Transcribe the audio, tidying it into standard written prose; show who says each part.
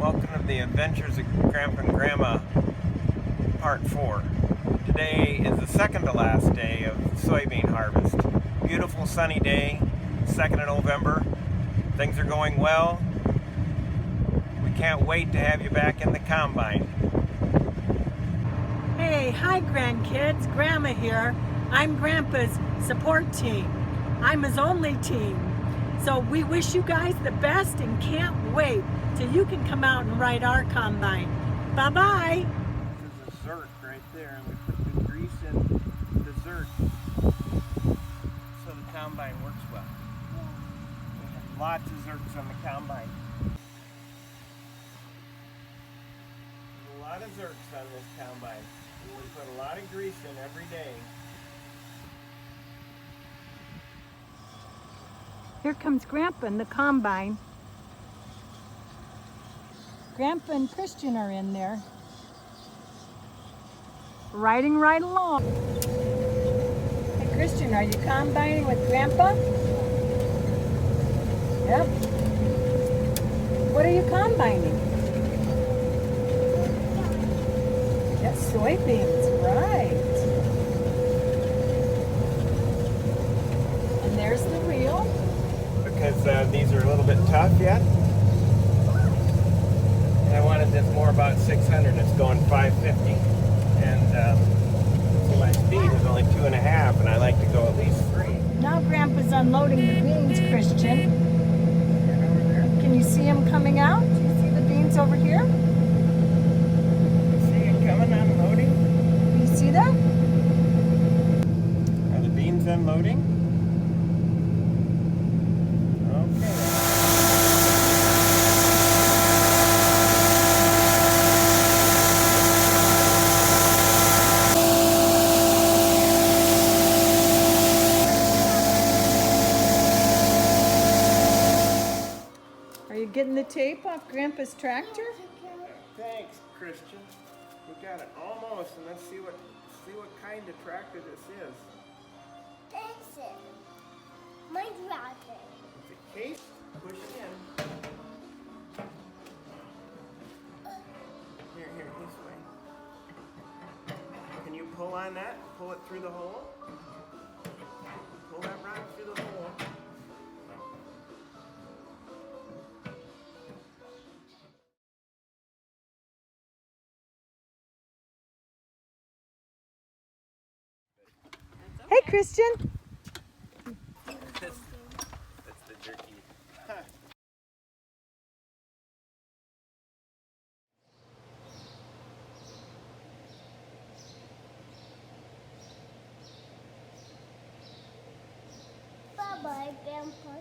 Speaker 1: Welcome to the Adventures of Grandpa and Grandma, Part 4. Today is the second to last day of soybean harvest. Beautiful sunny day, 2nd of November. Things are going well. We can't wait to have you back in the combine.
Speaker 2: Hey, hi grandkids, Grandma here. I'm Grandpa's support team. I'm his only team. So we wish you guys the best and can't wait till you can come out and ride our combine. Bye-bye.
Speaker 1: This is a Zerk right there, and we put the grease in the Zerk so the combine works well. We have lots of Zerks on the combine. There's a lot of Zerks on this combine. We put a lot of grease in every day.
Speaker 2: Here comes Grandpa in the combine. Grandpa and Christian are in there, riding right along. Hey Christian, are you combining with Grandpa? Yep. What are you combining? Yes, soybeans, right. And there's the reel.
Speaker 1: Because these are a little bit tough yet. And I wanted this more about 600. It's going 550. And so my speed is only 2.5, and I like to go at least 3.
Speaker 2: Now Grandpa's unloading the beans, Christian.
Speaker 1: Over there.
Speaker 2: Can you see him coming out? Do you see the beans over here?
Speaker 1: See him coming, unloading?
Speaker 2: Do you see that?
Speaker 1: Are the beans unloading? Okay.
Speaker 2: Are you getting the tape off Grandpa's tractor?
Speaker 1: Thanks, Christian. We got it almost, and let's see what kind of tractor this is.
Speaker 3: This is my tractor.
Speaker 1: It's a case. Push it in. Here, this way. Can you pull on that? Pull it through the hole? Pull that rod through the hole.
Speaker 2: Hey Christian.
Speaker 1: That's the jerky.
Speaker 3: Bye-bye, Grandpa.